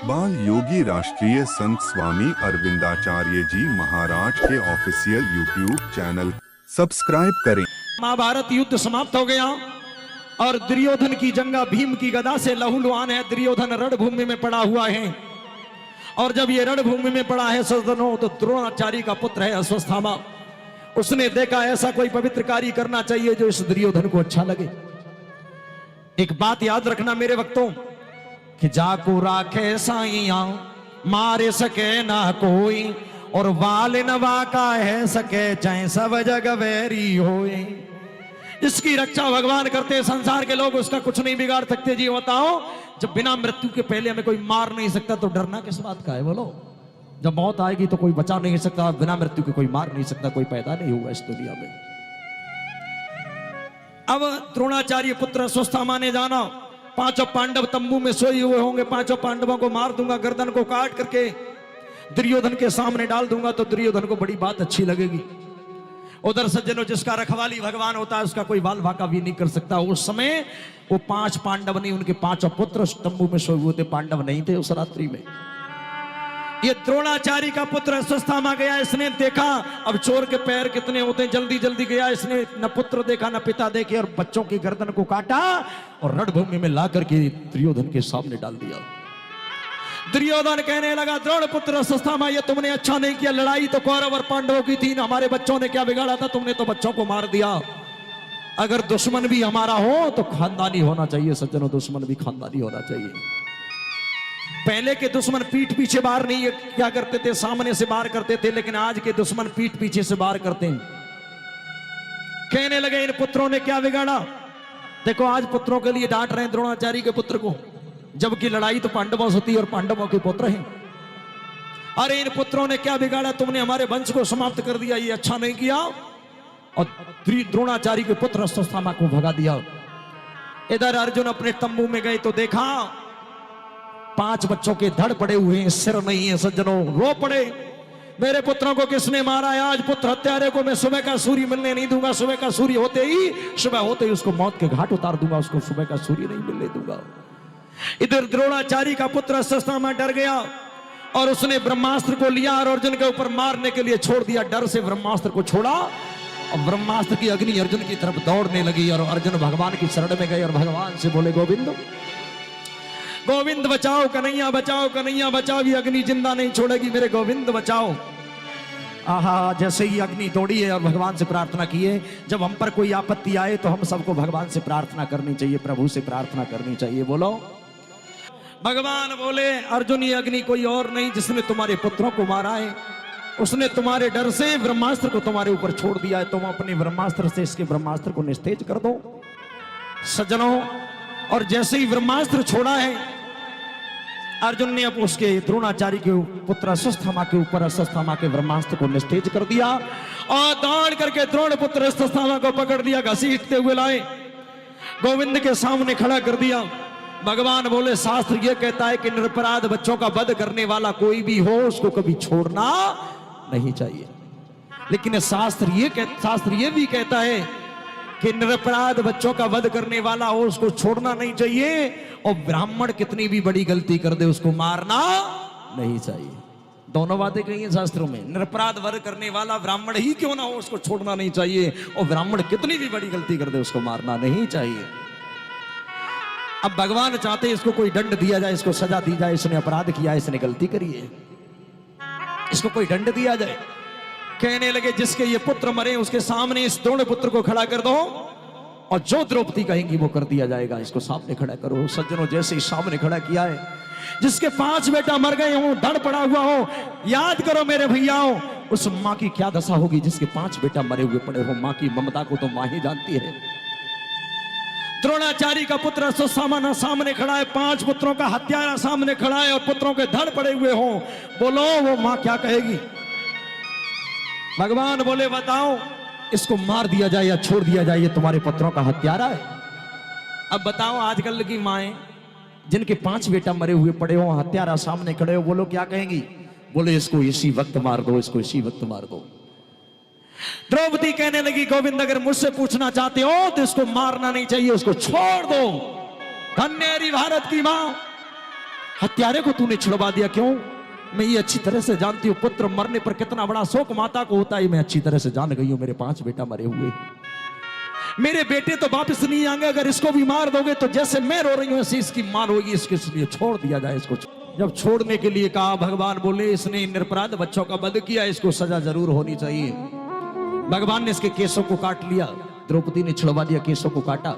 बाल योगी राष्ट्रीय संत स्वामी अरविंदाचार्य जी महाराज के ऑफिशियल यूट्यूब चैनल सब्सक्राइब करें। महाभारत युद्ध समाप्त हो गया और दुर्योधन की जंगा भीम की गदा से लहूलुहान है। दुर्योधन रणभूमि में पड़ा हुआ है और जब ये रणभूमि में पड़ा है सज्जनों, तो द्रोणाचार्य का पुत्र है अश्वत्थामा। उसने देखा ऐसा कोई पवित्र कार्य करना चाहिए जो इस दुर्योधन को अच्छा लगे। एक बात याद रखना मेरे वक्तों, कि जाको राखे साइया मारे सके ना कोई, और वाल नवा का है सके चाहे सब जग वैरी होए। इसकी रक्षा भगवान करते, संसार के लोग उसका कुछ नहीं बिगाड़ सकते। जी बताओ, जब बिना मृत्यु के पहले हमें कोई मार नहीं सकता तो डरना किस बात का है? बोलो, जब मौत आएगी तो कोई बचा नहीं सकता, बिना मृत्यु के कोई मार नहीं सकता, कोई पैदा नहीं हुआ इस दुनिया में। अब द्रोणाचार्य पुत्र अश्वत्थामा ने जाना, पांचों पांडव तंबू में सोए हुए होंगे, पांचों पांडवों को मार दूंगा, गर्दन को काट करके दुर्योधन के सामने डाल दूंगा तो दुर्योधन को बड़ी बात अच्छी लगेगी। उधर सज्जनों, जिसका रखवाली भगवान होता है उसका कोई बाल भाका भी नहीं कर सकता। उस समय वो पांच पांडव नहीं, उनके पांचों पुत्र उस तंबू में सोए हुए थे, पांडव नहीं थे उस रात्रि में। ये द्रोणाचार्य का पुत्र अश्वत्थामा गया, इसने देखा अब चोर के पैर कितने होते हैं, जल्दी जल्दी गया, इसने न पुत्र देखा न पिता देखे और बच्चों की गर्दन को काटा और रणभूमि में ला करके दुर्योधन के सामने डाल दिया। दुर्योधन कहने लगा, द्रोण पुत्र अश्वत्थामा, ये तुमने अच्छा नहीं किया। लड़ाई तो कौरव और पांडवों की थी, हमारे बच्चों ने क्या बिगाड़ा था? तुमने तो बच्चों को मार दिया। अगर दुश्मन भी हमारा हो तो खानदानी होना चाहिए सज्जनों, दुश्मन भी खानदानी होना चाहिए। पहले के दुश्मन पीठ पीछे बार नहीं क्या करते थे, सामने से बार करते थे, लेकिन आज के दुश्मन पीठ पीछे से बार करते हैं। कहने लगे, इन पुत्रों ने क्या बिगाड़ा? देखो, आज पुत्रों के लिए डांट रहे हैं द्रोणाचार्य के पुत्र को, जबकि लड़ाई तो पांडवों से थी और पांडवों के पुत्र हैं। अरे इन पुत्रों ने क्या बिगाड़ा? तुमने हमारे वंश को समाप्त कर दिया, ये अच्छा नहीं किया। और द्रोणाचार्य के पुत्र अश्वत्थामा को भगा दिया। इधर अर्जुन अपने तंबू में गए तो देखा पांच बच्चों के धड़ पड़े हुए हैं, सिर नहीं है सज्जनों। रो पड़े, मेरे पुत्रों को किसने मारा है? आज पुत्र हत्यारे को मैं सुबह का सूर्य मिलने नहीं दूंगा। सुबह का सूर्य होते ही, सुबह होते ही उसको मौत के घाट उतार दूंगा, उसको सुबह का सूर्य नहीं मिलने दूंगा। इधर द्रोणाचार्य का पुत्र अश्वत्थामा डर गया और उसने ब्रह्मास्त्र को लिया और अर्जुन के ऊपर मारने के लिए छोड़ दिया। डर से ब्रह्मास्त्र को छोड़ा और ब्रह्मास्त्र की अग्नि अर्जुन की तरफ दौड़ने लगी और अर्जुन भगवान की शरण में गए और भगवान से बोले, गोविंद गोविंद बचाओ, कन्हैया बचाओ, कन्हैया बचाओ, ये अग्नि जिंदा नहीं छोड़ेगी, मेरे गोविंद बचाओ। आहा, जैसे ही अग्नि दौड़ी है और भगवान से प्रार्थना की है, जब हम पर कोई आपत्ति आए तो हम सबको भगवान से प्रार्थना करनी चाहिए, प्रभु से प्रार्थना करनी चाहिए। बोलो, भगवान बोले, अर्जुन ये अग्नि कोई और नहीं जिसने तुम्हारे पुत्रों को मारा है, उसने तुम्हारे डर से ब्रह्मास्त्र को तुम्हारे ऊपर छोड़ दिया है। तुम अपने ब्रह्मास्त्र से इसके ब्रह्मास्त्र को निस्तेज कर दो सज्जनों। और जैसे ही ब्रह्मास्त्र छोड़ा है अर्जुन ने अब उसके द्रोणाचार्य के पुत्र अश्वत्थामा के ऊपर अश्वत्थामा के ब्रह्मास्त्र को निस्तेज कर दिया और दौड़ करके द्रोण पुत्र अश्वत्थामा को पकड़ लिया, घसीटते हुए लाए, गोविंद के सामने खड़ा कर दिया। भगवान बोले, शास्त्र ये कहता है कि निरपराध बच्चों का वध करने वाला कोई भी हो उसको कभी छोड़ना नहीं चाहिए, लेकिन शास्त्र ये भी कहता है कि निरपराध बच्चों का वध करने वाला हो उसको छोड़ना नहीं चाहिए, और ब्राह्मण कितनी भी बड़ी गलती कर दे उसको मारना नहीं चाहिए। दोनों बातें कही हैं शास्त्रों में। निरपराध वध करने वाला ब्राह्मण ही क्यों ना हो उसको छोड़ना नहीं चाहिए, और ब्राह्मण कितनी भी बड़ी गलती कर दे उसको मारना नहीं चाहिए। अब भगवान चाहते इसको कोई दंड दिया जाए, इसको सजा दी जाए, इसने अपराध किया, इसने गलती करी है, इसको कोई दंड दिया जाए। कहने लगे, जिसके ये पुत्र मरे उसके सामने इस द्रोण पुत्र को खड़ा कर दो और जो द्रौपदी कहेंगी वो कर दिया जाएगा, इसको सामने खड़ा करो। सज्जनों, जैसे ही सामने खड़ा किया है, जिसके 5 बेटा मर गए हो, धड़ पड़ा हुआ हो, याद करो मेरे भैयाओं, उस मां की क्या दशा होगी जिसके 5 बेटा मरे हुए पड़े हो। मां की ममता को तो मां ही जानती है। द्रोणाचार्य का पुत्र अश्वत्थामा सामने खड़ा है, 5 पुत्रों का हत्यारा सामने खड़ा है और पुत्रों के धड़ पड़े हुए हो। बोलो, वो मां क्या कहेगी? भगवान बोले, बताओ इसको मार दिया जाए या छोड़ दिया जाए, ये तुम्हारे पुत्रों का हत्यारा है। अब बताओ, आजकल की माएं जिनके 5 बेटा मरे हुए पड़े हो, हत्यारा सामने खड़े हो, बोलो क्या कहेंगी? बोले, इसको इसी वक्त मार दो, इसको इसी वक्त मार दो। द्रौपदी कहने लगी, गोविंद अगर मुझसे पूछना चाहते हो तो इसको मारना नहीं चाहिए, उसको छोड़ दो। धन्य भारत की मां, हत्यारे को तूने छुड़वा दिया क्यों? मैं ये अच्छी तरह से जानती हूँ, पुत्र मरने पर कितना बड़ा शोक माता को होता है, मैं अच्छी तरह से जान गई हूँ। मेरे 5 बेटा मरे हुए हैं, मेरे बेटे तो वापिस नहीं आएंगे। अगर इसको भी मार दोगे तो जैसे मैं रो रही हूँ ऐसे इसकी मार होगी, इसके लिए छोड़ दिया जाए इसको। जब छोड़ने के लिए कहा, भगवान बोले इसने निरपराध बच्चों का वध किया, इसको सजा जरूर होनी चाहिए। भगवान ने इसके केसों को काट लिया, द्रौपदी ने छुड़वा दिया, केसों को काटा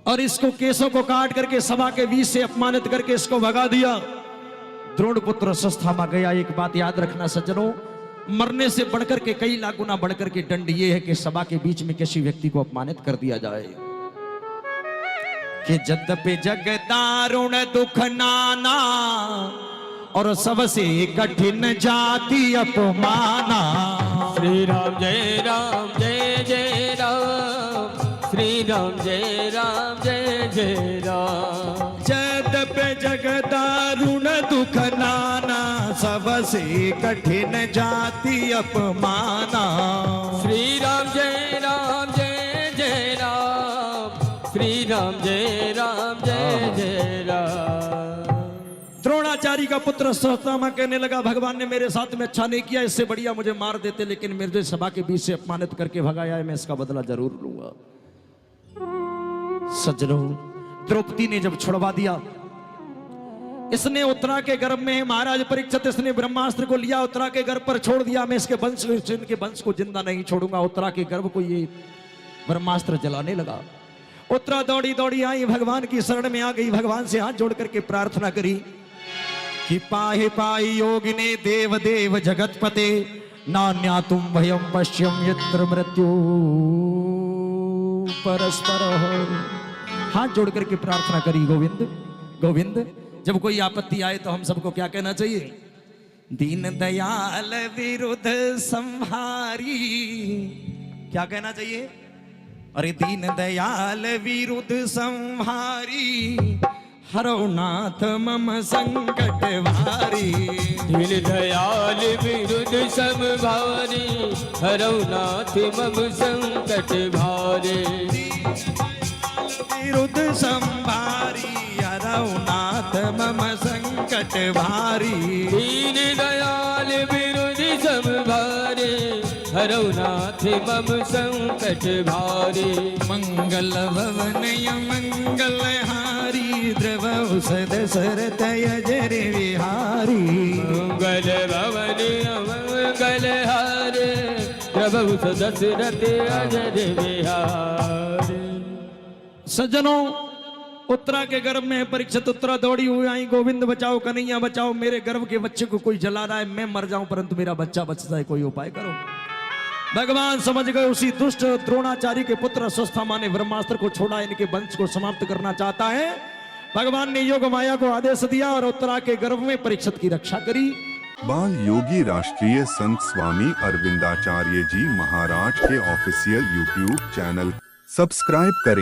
और इसको केसों को काट करके सभा के बीच से अपमानित करके इसको भगा दिया। द्रोण पुत्र अस्वस्थामा गया। एक बात याद रखना सज्जनों, मरने से बढ़कर के कई लाख गुना बढ़कर के दंड ये है कि सभा के बीच में किसी व्यक्ति को अपमानित कर दिया जाए। कि जद्यपि जग दारुण दुख नाना और सबसे कठिन जाति अपमाना। श्री राम जय जय राम, श्री राम जय जय राम। जद्यपि जग दारुण दुख नाना सबसे कठिन जाति अपमाना। श्री राम जय जय राम, श्री राम जय जय राम। द्रोणाचार्य का पुत्र अस्वस्थामा कहने लगा, भगवान ने मेरे साथ में अच्छा नहीं किया, इससे बढ़िया मुझे मार देते, लेकिन मेरे सभा के बीच से अपमानित करके भगाया है, मैं इसका बदला जरूर लूंगा। सज्जनों, द्रौपदी ने जब छुड़वा दिया, इसने उत्तरा के गर्भ में, महाराज परीक्षित, इसने ब्रह्मास्त्र को लिया, उत्तरा के गर्भ पर छोड़ दिया। मैं इसके वंश को जिंदा नहीं छोड़ूंगा। उत्तरा के गर्भ को ये ब्रह्मास्त्र जलाने लगा। उत्तरा दौड़ी दौड़ी आई, भगवान की शरण में आ गई, भगवान से हाथ जोड़ करके प्रार्थना करी कि पाहि पाहि योगिने देव देव जगतपते नान्या तुम भयम पश्यम यत्र मृत्यु परस्पर। हाथ जोड़ करके प्रार्थना करी, गोविंद गोविंद। जब कोई आपत्ति आए तो हम सबको क्या कहना चाहिए? दीन दयाल विरुद्ध संहारी। क्या कहना चाहिए? अरे दीन दयाल विरुद्ध संहारी, हरो नाथ मम संकट भारी। दीन दयाल विरुद्ध संहारी, हरो नाथ मम संकट भारी। विरुद्ध संहारी, हरो नाथ मम संकट भारी। दीन दयाल विरुद्ध संहारी, हरो नाथ मम संकट भारी। मंगल भवन मंगल हारी, द्रव सदशरथ अजर विहारी। मंगल भवन मंगल हारे, द्रव सदशरथ अजर विहारी। सज्जनों, उत्तरा के गर्भ में परीक्षित उत्तरा दौड़ी हुई आई, गोविंद बचाओ, कन्हैया बचाओ, मेरे गर्भ के बच्चे को कोई जला रहा है, मैं मर जाऊं परंतु मेरा बच्चा बच जाए, कोई उपाय करो। भगवान समझ गए उसी दुष्ट द्रोणाचार्य के पुत्र अस्वस्थामा ने ब्रह्मास्त्र को छोड़ा, इनके वंश को समाप्त करना चाहता है। भगवान ने योग माया को आदेश दिया और उत्तरा के गर्भ में परीक्षित की रक्षा करी। बाल योगी राष्ट्रीय संत स्वामी अरविंदाचार्य जी महाराज के ऑफिशियल यूट्यूब चैनल सब्सक्राइब करें।